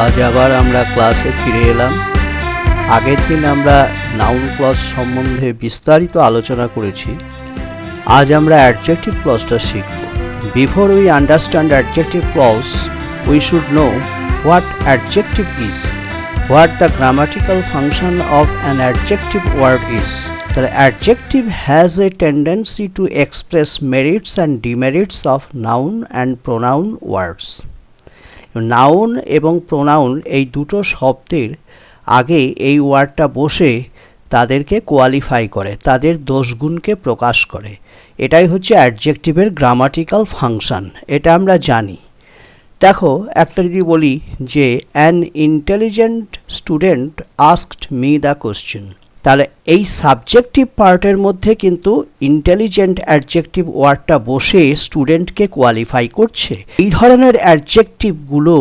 আজ আবার আমরা ক্লাসে ফিরে এলাম। আগের দিন আমরা নাউন ক্লজ সম্বন্ধে বিস্তারিত আলোচনা করেছি। আজ আমরা অ্যাডজেক্টিভ ক্লজটা শিখব। Before we understand adjective clause, we should know what adjective is, what the grammatical function of an adjective word is. তাহলে adjective has a tendency to express merits and demerits of noun and pronoun words. Noun এবং pronoun এই দুটো শব্দের আগে এই ওয়ার্ডটা বসে তাদেরকে কোয়ালিফাই করে, তাদের দোষগুণকে প্রকাশ করে। এটাই হচ্ছে অ্যাডজেক্টিভের গ্রামাটিক্যাল ফাংশন, এটা আমরা জানি। দেখো, একটা যদি বলি যে an intelligent student asked me the question, তাহলে এই সাবজেক্টিভ পার্টের মধ্যে কিন্তু ইন্টেলিজেন্ট অ্যাডজেক্টিভ ওয়ার্ডটা বসে স্টুডেন্টকে কোয়ালিফাই করছে। এই ধরনের অ্যাডজেক্টিভগুলো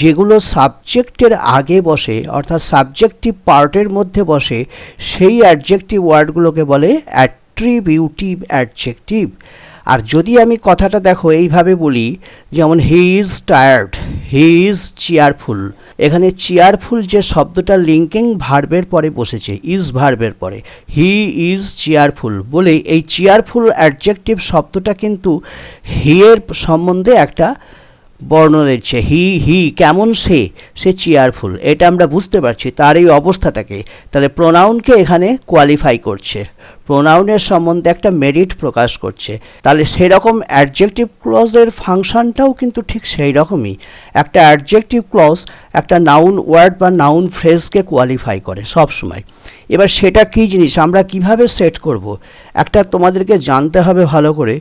যেগুলো সাবজেক্টের আগে বসে, অর্থাৎ সাবজেক্টিভ পার্টের মধ্যে বসে, সেই অ্যাডজেক্টিভ ওয়ার্ডগুলোকে বলে অ্যাট্রিবিউটিভ অ্যাডজেক্টিভ। আর যদি আমি কথাটা দেখো এইভাবে বলি, যেমন he is tired, he is cheerful, এখানে চেয়ারফুল যে শব্দটা লিঙ্কিং ভার্বের পরে বসেছে, ইজ ভার্বের পরে, হি ইজ চেয়ারফুল বলে এই চেয়ারফুল অ্যাডজেক্টিভ শব্দটা কিন্তু হি এর সম্বন্ধে একটা বর্ণনা দিচ্ছে। হি কেমন, সে চেয়ারফুল, এটা আমরা বুঝতে পারছি তার এই অবস্থাটাকে। তাহলে প্রোনাউনকে এখানে কোয়ালিফাই করছে, প্রোনাউনের সম্বন্ধে একটা মেরিট প্রকাশ করছে। তাহলে সেরকম অ্যাডজেক্টিভ ক্লজের ফাংশনটাও কিন্তু ঠিক সেই রকমই। একটা অ্যাডজেক্টিভ ক্লজ একটা নাউন ওয়ার্ড বা নাউন ফ্রেজকে কোয়ালিফাই করে সব সময়। এবার সেটা কী জিনিস, আমরা কিভাবে সেট করব, একটা তোমাদেরকে জানতে হবে ভালো করে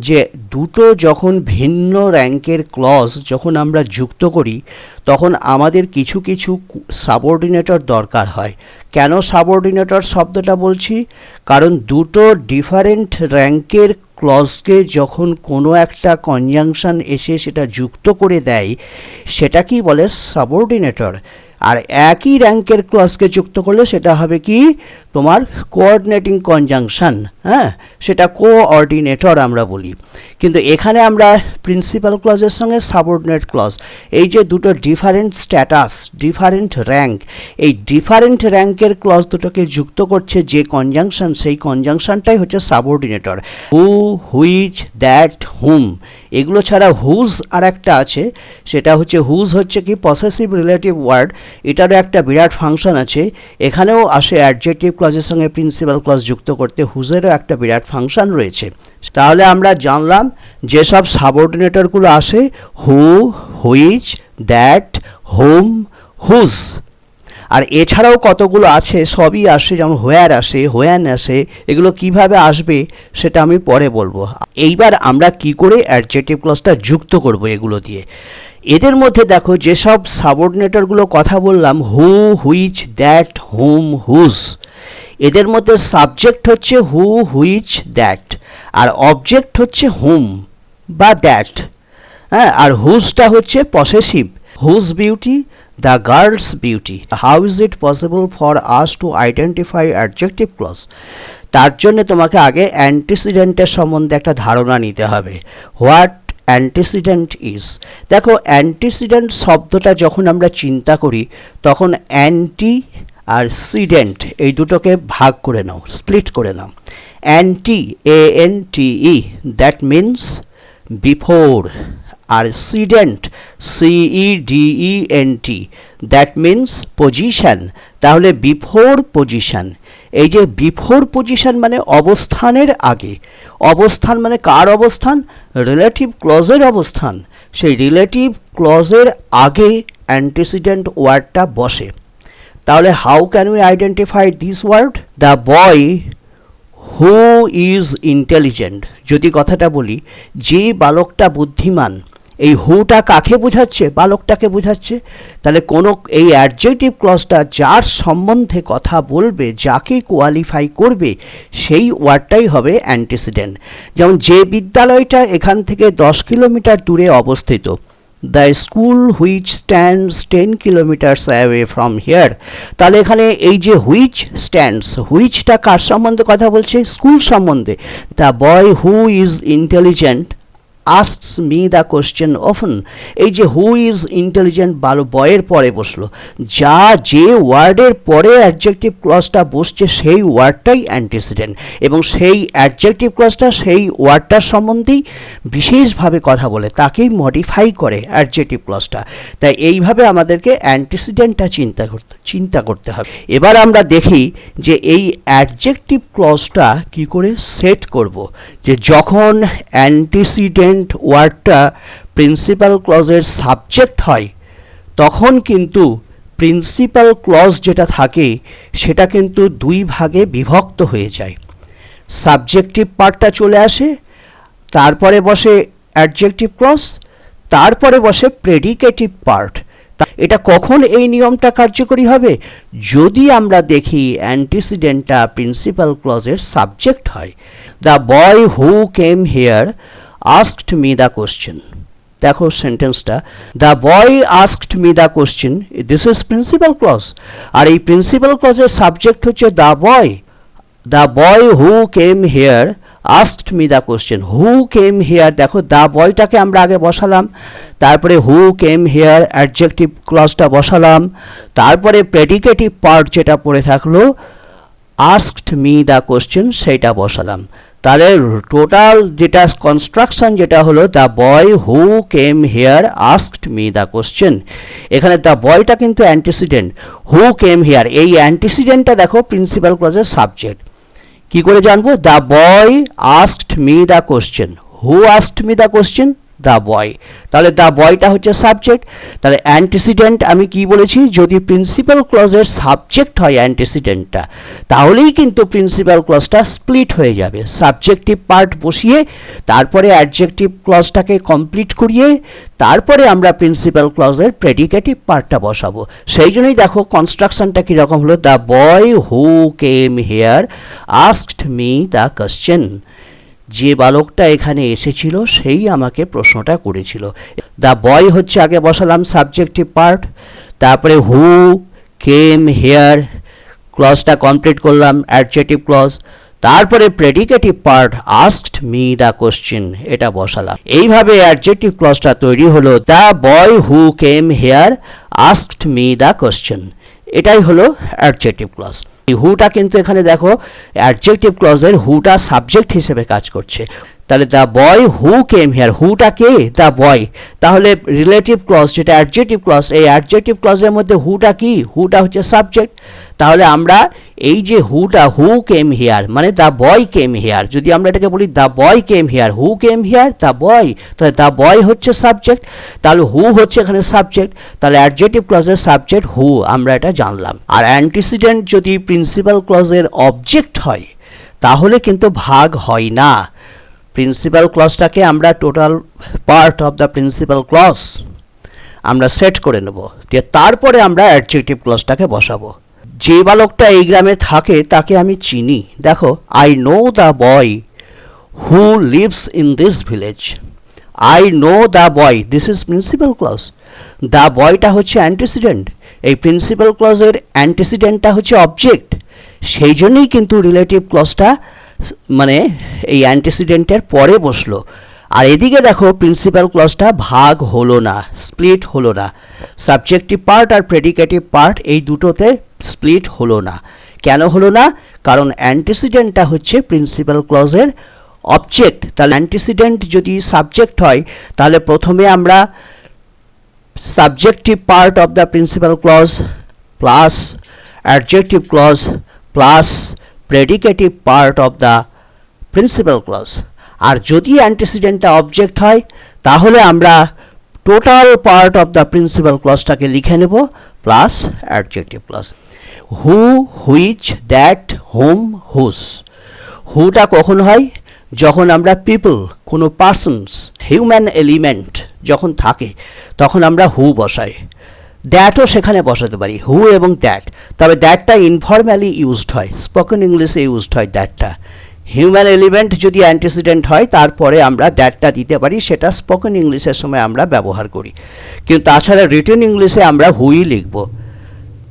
যে দুটো যখন ভিন্ন র্যাঙ্কের ক্লজ যখন আমরা যুক্ত করি তখন আমাদের কিছু কিছু সাবঅর্ডিনেটর দরকার হয়। কেন সাবঅর্ডিনেটর শব্দটা বলছি? কারণ দুটো ডিফারেন্ট র্যাঙ্কের ক্লজকে যখন কোনো একটা কনজাংশন এসে সেটা যুক্ত করে দেয় সেটাকেই বলে সাবঅর্ডিনেটর। আর একই র্যাঙ্কের ক্লজকে যুক্ত করলে সেটা হবে কি তোমার কোঅর্ডিনেটিং কনজাংশন, হ্যাঁ, সেটা কোঅর্ডিনেটর আমরা বলি। কিন্তু এখানে আমরা প্রিন্সিপাল ক্লজের সঙ্গে সাবঅর্ডিনেট ক্লজ, এই যে দুটো ডিফারেন্ট স্ট্যাটাস, ডিফারেন্ট র্যাঙ্ক, এই ডিফারেন্ট র্যাঙ্কের ক্লজ দুটোকে যুক্ত করছে যে কনজাংশন, সেই কনজাংশনটাই হচ্ছে সাবঅর্ডিনেটর। হু, হুইচ, দ্যাট, হুম, এগুলো ছাড়া হুজ আর একটা আছে, সেটা হচ্ছে হুজ হচ্ছে কি পসেসিভ রিলেটিভ ওয়ার্ড, এটারও একটা বিরাট ফাংশন আছে। এখানেও আসে অ্যাডজেক্টিভ ক্লজের সঙ্গে প্রিন্সিপাল ক্লজ যুক্ত করতে, হুজেরও একটা বিরাট ফাংশন রয়েছে। তাহলে আমরা জানলাম যেসব সাবঅর্ডিনেটরগুলো আসে হু, হুইচ, দ্যাট, হুম, হুজ, আর এছাড়াও কতগুলো আছে সবই আসে, যেমন হোয়ার আসে, হোয়ান আসে। এগুলো কিভাবে আসবে সেটা আমি পরে বলবো। এইবার আমরা কি করে অ্যাডজেক্টিভ ক্লজটা যুক্ত করব এগুলো দিয়ে। এদের মধ্যে দেখো যেসব সাবঅর্ডিনেটরগুলো কথা বললাম, who, which, that, whom, whose, এদের মধ্যে সাবজেক্ট হচ্ছে হু, হুইচ, দ্যাট, আর অবজেক্ট হচ্ছে হুম বা দ্যাট, হ্যাঁ, আর হুজটা হচ্ছে possessive. Whose beauty, the girl's beauty. How is it possible for us to identify adjective clause? তার জন্য তোমাকে আগে অ্যান্টিসিডেন্টের সম্বন্ধে একটা ধারণা নিতে হবে। What antecedent is. দেখো, অ্যান্টিসিডেন্ট শব্দটা যখন আমরা চিন্তা করি তখন অ্যান্টি আর সিডেন্ট এই দুটোকে ভাগ করে নাও, স্প্লিট করে নাও। Ante, ANTE, that means before, আর cedent, CEDENT, that means position. তাহলে বিফোর পজিশন, এই যে বিফোর পজিশন মানে অবস্থানের আগে, অবস্থান মানে কার অবস্থান? রিলেটিভ ক্লজের অবস্থান। সেই রিলেটিভ ক্লজের আগে অ্যান্টিসিডেন্ট ওয়ার্ডটা বসে। তাহলে how can we identify this word? The boy who is intelligent. যদি কথাটা বলি যে বালকটা বুদ্ধিমান, এই হুটা কাকে বোঝাচ্ছে? বালকটাকে বোঝাচ্ছে। তাহলে কোনো এই অ্যাডজেক্টিভ ক্লজটা যার সম্বন্ধে কথা বলবে, যাকে কোয়ালিফাই করবে, সেই ওয়ার্ডটাই হবে অ্যান্টিসিডেন্ট। যেমন যে বিদ্যালয়টা এখান থেকে 10 কিলোমিটার দূরে অবস্থিত, the school which stands 10 kilometres away from here. তাহলে এখানে এই যে হুইচ স্ট্যান্ডস, হুইচটা কার সম্বন্ধে কথা বলছে? স্কুল সম্বন্ধে। The boy who is intelligent asks me the question often, এই যে হু ইজ ইন্টেলিজেন্ট বয়ের পরে বসলো, যে ওয়ার্ডের পরে অ্যাডজেক্টিভ ক্লজটা বসছে সেই ওয়ার্ডটাই অ্যান্টিসিডেন্ট, এবং সেই অ্যাডজেক্টিভ ক্লজটা সেই ওয়ার্ডটার সম্বন্ধেই বিশেষভাবে কথা বলে, তাকেই মডিফাই করে অ্যাডজেক্টিভ ক্লজটা। তাই এইভাবে আমাদেরকে অ্যান্টিসিডেন্টটা চিন্তা করতে হবে। এবার আমরা দেখি যে এই অ্যাডজেক্টিভ ক্লজটা কি করে সেট করব, যে যখন অ্যান্টিসিডেন্ট ওয়ার্ডটা প্রিন্সিপাল ক্লজের সাবজেক্ট হয় তখন কিন্তু প্রিন্সিপাল ক্লজ যেটা থাকে সেটা কিন্তু দুই ভাগে বিভক্ত হয়ে যায়। সাবজেক্টিভ পার্টটা চলে আসে, তারপরে বসে অ্যাডজেক্টিভ ক্লজ, তারপরে বসে প্রেডিকেটিভ পার্ট। এটা কখন এই নিয়মটা কার্যকরী হবে? যদি আমরা দেখি অ্যান্টিসিডেন্টটা প্রিন্সিপাল ক্লজের সাবজেক্ট হয়। The boy who came here asked me the question. দেখো সেন্টেন্সটা, the boy asked me the question, this is principal clause, আর এই প্রিন্সিপাল ক্লজের সাবজেক্ট হচ্ছে the boy. The boy who came here asked me the question, who came here, দেখো the বয়টাকে আমরা আগে বসালাম, তারপরে হু কেম হিয়ার অ্যাডজেক্টিভ ক্লজটা বসালাম, তারপরে প্রেডিকেটিভ পার্ট যেটা পড়ে থাকলো আস্কড মি দ্য কোশ্চেন সেইটা বসালাম। তাহলে টোটাল যেটা কনস্ট্রাকশন যেটা হলো the boy who came here asked me the question. এখানে দ্য বয়টা কিন্তু অ্যান্টিসিডেন্ট, হু কেম হিয়ার এই অ্যান্টিসিডেন্টটা দেখো প্রিন্সিপাল ক্লজের সাবজেক্ট। কি করে জানবো? The boy asked me the question, who asked me the question? The boy. তাহলে দ্য বয়টা হচ্ছে সাবজেক্ট। তাহলে অ্যান্টিসিডেন্ট আমি কি বলেছি, যদি প্রিন্সিপাল ক্লজের সাবজেক্ট হয় অ্যান্টিসিডেন্টটা, তাহলেই কিন্তু প্রিন্সিপাল ক্লজটা স্প্লিট হয়ে যাবে। সাবজেক্টিভ পার্ট বসিয়ে তারপরে অ্যাডজেক্টিভ ক্লজটাকে কমপ্লিট করিয়ে তারপরে আমরা প্রিন্সিপাল ক্লজের প্রেডিকেটিভ পার্টটা বসাবো। সেই জন্যই দেখো কনস্ট্রাকশনটা কীরকম হলো, the boy who came here asked me the question. যে বালকটা এখানে এসেছিল সেই আমাকে প্রশ্নটা করেছিল। দ্য বয় হচ্ছে আগে বসালাম সাবজেক্টিভ পার্ট, তারপরে হু কেম হেয়ার ক্লজটা কমপ্লিট করলাম অ্যাডজেক্টিভ ক্লজ, তারপরে predicative part asked me the question এটা বসালাম। এইভাবে অ্যাডজেক্টিভ ক্লজটা তৈরি হলো, the boy who came here asked me the question. এটাই হলো অ্যাডজেক্টিভ ক্লজ। হুটা কিন্তু এখানে দেখো অ্যাডজেক্টিভ ক্লজের হুটা সাবজেক্ট হিসেবে কাজ করছে। তাহলে the boy who came here, হুটা কে? The boy. তাহলে রিলেটিভ ক্লজ যেটা অ্যাডজেক্টিভ ক্লজ, এই অ্যাডজেক্টিভ ক্লজের মধ্যে হুটা কি? হুটা হচ্ছে সাবজেক্ট। তাহলে আমরা এই যে হুটা, হু কেম হিয়ার মানে দ্য বয় কেম হিয়ার, যদি আমরা এটাকে বলি the boy came here, who came here? The boy. তাহলে দ্য বয় হচ্ছে সাবজেক্ট, তাহলে হু হচ্ছে এখানে সাবজেক্ট, তাহলে অ্যাডজেক্টিভ ক্লজের সাবজেক্ট হু, আমরা এটা জানলাম। আর অ্যান্টিসিডেন্ট যদি প্রিন্সিপাল ক্লজের অবজেক্ট হয় তাহলে কিন্তু ভাগ হয় না। প্রিন্সিপাল ক্লজটাকে আমরা total part of the principal clause আমরা সেট করে নেব, দিয়ে তারপরে আমরা অ্যাডজেক্টিভ ক্লজটাকে বসাবো। যে বালকটা এই গ্রামে থাকে তাকে আমি চিনি। দেখো, I know the boy who lives in this village. I know the boy, this is principal clause. The বয়টা হচ্ছে অ্যান্টিসিডেন্ট, এই প্রিন্সিপাল ক্লজের অ্যান্টিসিডেন্টটা হচ্ছে অবজেক্ট। সেই জন্যই কিন্তু রিলেটিভ ক্লজটা মানে এই অ্যান্টিসিডেন্টের পরে বসলো। আর এদিকে দেখো প্রিন্সিপাল ক্লজটা ভাগ হলো না, স্প্লিট হলো না। সাবজেক্টিভ পার্ট আর প্রেডিকেটিভ পার্ট এই দুটোতে স্প্লিট হলো না। কেন হলো না? কারণ অ্যান্টিসিডেন্টটা হচ্ছে প্রিন্সিপাল ক্লজের অবজেক্ট। তাহলে অ্যান্টিসিডেন্ট যদি সাবজেক্ট হয় তাহলে প্রথমে আমরা subjective part of the principal clause plus adjective clause plus predicative part of the principal clause. আর যদি অ্যান্টিসিডেন্টটা অবজেক্ট হয় তাহলে আমরা total part of the principal ক্লজটাকে লিখে নেব plus adjective clause. Who, which, that, whom, whose. হুটা কখন হয়? যখন আমরা পিপল, কোনো পার্সনস, হিউম্যান এলিমেন্ট যখন থাকে তখন আমরা হু বসাই। দ্যাটও সেখানে বসাতে পারি, হু এবং দ্যাট। তবে দ্যাটটা ইনফর্ম্যালি ইউজড হয়, স্পোকেন ইংলিশে ইউজড হয় দ্যাটটা। হিউম্যান এলিমেন্ট যদি অ্যান্টিসিডেন্ট হয় তারপরে আমরা দ্যাটটা দিতে পারি, সেটা স্পোকেন ইংলিশের সময় আমরা ব্যবহার করি। কিন্তু তাছাড়া রিটেন ইংলিশে আমরা হুই লিখব।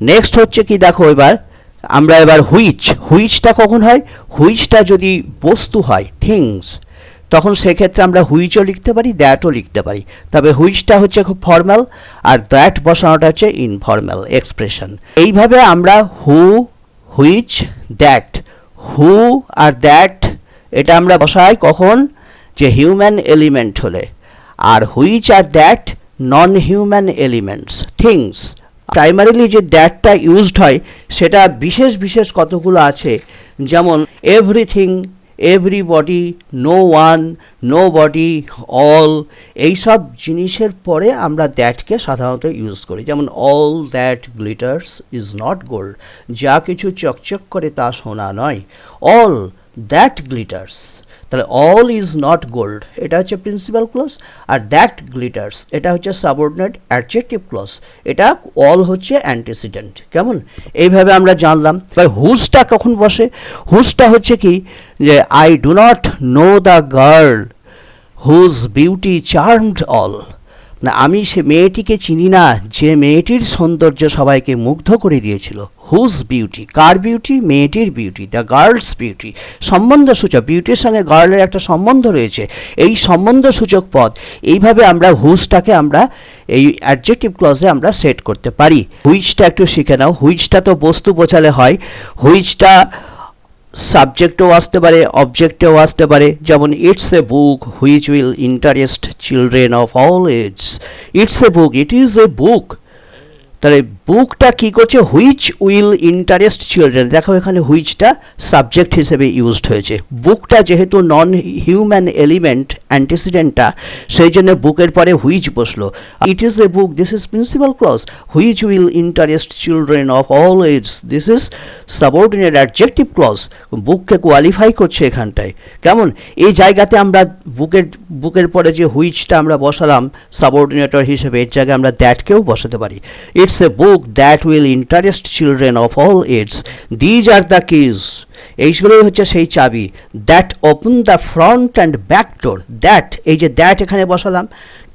নেক্সট হচ্ছে কি দেখো, এবার হুইচ। হুইচটা কখন হয়? হুইচটা যদি বস্তু হয়, থিংস, তখন সেক্ষেত্রে আমরা হুইচও লিখতে পারি, দ্যাটও লিখতে পারি। তবে হুইচটা হচ্ছে খুব ফর্মাল, আর দ্যাট বসানোটা হচ্ছে ইনফর্মাল এক্সপ্রেশন। এইভাবে আমরা হু, হুইচ, দ্যাট, হু আর দ্যাট এটা আমরা বসাই কখন, যে হিউম্যান এলিমেন্ট হলে, আর হুইচ আর that non human elements, things. Primarily যে দ্যাটটা ইউজড হয় সেটা বিশেষ বিশেষ কতগুলো আছে, যেমন everything, everybody, no one, nobody, all, এইসব জিনিসের পরে আমরা দ্যাটকে সাধারণত ইউজ করি। যেমন all that glitters is not gold, যা কিছু চকচক করে তা সোনা নয়। অল দ্যাট গ্লিটার্স, তাহলে অল ইজ নট গোল্ড এটা হচ্ছে প্রিন্সিপাল ক্লজ, আর দ্যাট গ্লিটার্স এটা হচ্ছে সাবঅর্ডিনেট অ্যাডজেক্টিভ ক্লজ, এটা অল হচ্ছে অ্যান্টিসিডেন্ট। কেমন, এইভাবে আমরা জানলাম। এবার হুজটা কখন বসে, হুজটা হচ্ছে কি, যে I do not know the girl whose beauty charmed all, না আমি সে মেয়েটিকে চিনি না যে মেয়েটির সৌন্দর্য সবাইকে মুগ্ধ করে দিয়েছিল। হুজ বিউটি, কার বিউটি, মেয়েটির বিউটি, দ্য গার্লস বিউটি, সম্বন্ধসূচক, বিউটির সঙ্গে গার্লের একটা সম্বন্ধ রয়েছে, এই সম্বন্ধসূচক পদ। এইভাবে আমরা হুজটাকে আমরা এই অ্যাডজেক্টিভ ক্লজে আমরা সেট করতে পারি। হুইচটা একটু শিখে নাও। হুইচটা তো বস্তু বোঝালে হয়, হুইচটা সাবজেক্টও আসতে পারে, অবজেক্টেও আসতে পারে। যেমন it's a book which will interest children of all age, it's a book, it is a book. তাহলে বুকটা কী করছে, হুইচ উইল ইন্টারেস্ট চিলড্রেন, দেখো এখানে হুইচটা সাবজেক্ট হিসেবে ইউজড হয়েছে। বুকটা যেহেতু নন হিউম্যান এলিমেন্ট অ্যান্টিসিডেন্টটা, সেই জন্য বুকের পরে হুইচ বসলো। It is a book, this is principal clause, which will interest children of all age, this is subordinate adjective clause, বুককে কোয়ালিফাই করছে এখানটায়। কেমন, এই জায়গাতে আমরা বুকের পরে যে হুইচটা আমরা বসালাম সাবঅর্ডিনেটর হিসেবে, এর জায়গায় আমরা দ্যাটকেও বসাতে পারি। It's a book that will interest children of all ages. These are the keys. এইগুলোই হচ্ছে সেই চাবি। That open the front and back door. That, এই যে দ্যাট এখানে বসালাম,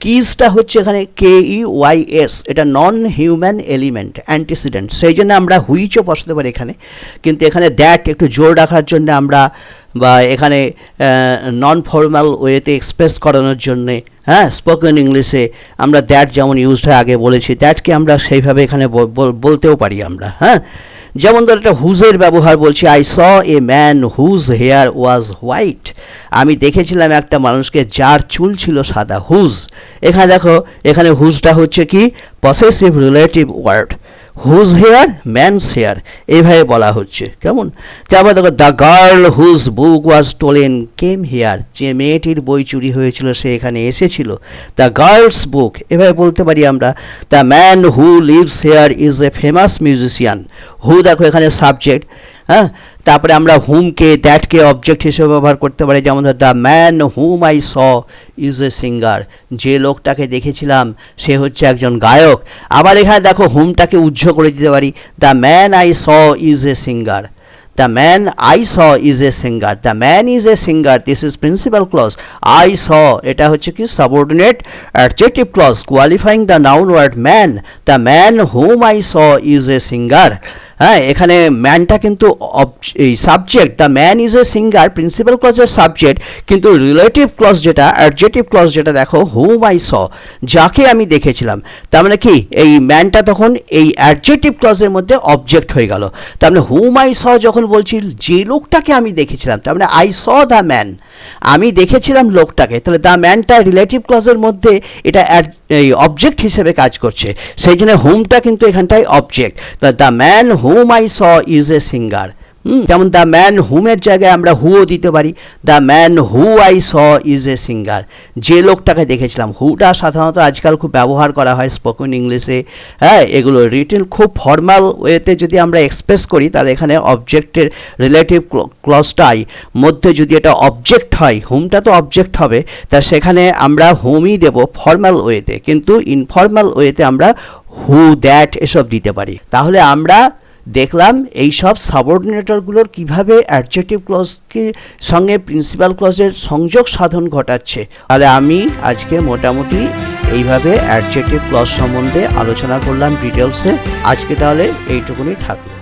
কিজটা হচ্ছে এখানে KEYS, এটা নন হিউম্যান এলিমেন্ট অ্যান্টিসিডেন্ট, সেই জন্য আমরা হুইচও বসাতে পারি এখানে। কিন্তু এখানে দ্যাট একটু জোর রাখার জন্য আমরা, বা এখানে নন ফর্মাল ওয়েতে এক্সপ্রেস করানোর জন্যে, হ্যাঁ, স্পোকেন ইংলিশে আমরা দ্যাট যেমন ইউজড হয় আগে বলেছি, দ্যাটকে আমরা সেইভাবে এখানে বলতেও পারি আমরা। হ্যাঁ, যেমন ধর একটা হুজের ব্যবহার বলছি, I saw a man whose hair was white, আমি দেখেছিলাম একটা মানুষকে যার চুল ছিল সাদা। হুজ, এখানে দেখো এখানে হুজটা হচ্ছে কি possessive relative word, whose hair man's hair, এইভাবে বলা হচ্ছে। কেমন, তারপর দেখো the girl whose book was stolen came here, যে মেয়েটির বই চুরি হয়েছিল সে এখানে এসেছিল। দ্য গার্লস বুক, এভাবে বলতে পারি আমরা। The man who lives here is a famous musician, who দেখো এখানে সাবজেক্ট। হ্যাঁ, তারপরে আমরা হুমকে দ্যাটকে অবজেক্ট হিসেবে ব্যবহার করতে পারি। যেমন the man whom I saw is a singer, যে লোকটাকে দেখেছিলাম সে হচ্ছে একজন গায়ক। আবার এখানে দেখো হুমটাকে উজ্জ্ব করে দিতে পারি, the man I saw is a singer, the man I saw is a singer, the man is a singer, this is principal clause. I saw এটা হচ্ছে কি subordinate adjective clause qualifying the noun word man, the man whom I saw is a singer. হ্যাঁ, এখানে ম্যানটা কিন্তু এই subject, the man is a singer principal ক্লজের subject, কিন্তু রিলেটিভ ক্লজ যেটা অ্যাডজেক্টিভ ক্লজ যেটা দেখো হুম আই স, যাকে আমি দেখেছিলাম, তার মানে কি এই ম্যানটা তখন এই অ্যাডজেক্টিভ ক্লজের মধ্যে অবজেক্ট হয়ে গেল। তার মানে হুম আই স যখন বলছি যে লোকটাকে আমি দেখেছিলাম, তার মানে আই স দ্য ম্যান, আমি দেখেছিলাম লোকটাকে, তাহলে দ্য ম্যানটা রিলেটিভ ক্লজের মধ্যে এটা এই অবজেক্ট হিসেবে কাজ করছে, সেই জন্য হুমটা কিন্তু এখানটায় object. The man whom I saw is a singer. যেমন দ্য ম্যান হুমের জায়গায় আমরা হুও দিতে পারি, the man who I saw is a singer, যে লোকটাকে দেখেছিলাম। হুটা সাধারণত আজকাল খুব ব্যবহার করা হয় স্পোকেন ইংলিশে। হ্যাঁ, এগুলো রিটেন খুব ফর্মাল ওয়েতে যদি আমরা এক্সপ্রেস করি, তাহলে এখানে অবজেক্টের রিলেটিভ ক্লজটাই মধ্যে যদি এটা অবজেক্ট হয়, হুমটা তো অবজেক্ট হবে, তা সেখানে আমরা হুমই দেব ফর্মাল ওয়েতে, কিন্তু ইনফর্মাল ওয়েতে আমরা হু দ্যাট এসব দিতে পারি। তাহলে আমরা দেখলাম এই সব সাবঅর্ডিনেটরগুলোর কিভাবে অ্যাডজেক্টিভ ক্লজকে সঙ্গে প্রিন্সিপাল ক্লজের সংযোগ সাধন ঘটাচ্ছে। তাহলে আমি আজকে মোটামুটি এইভাবে অ্যাডজেক্টিভ ক্লজ সম্বন্ধে আলোচনা করলাম ডিটেলসে। আজকে তাহলে এইটুকুনি থাকলো।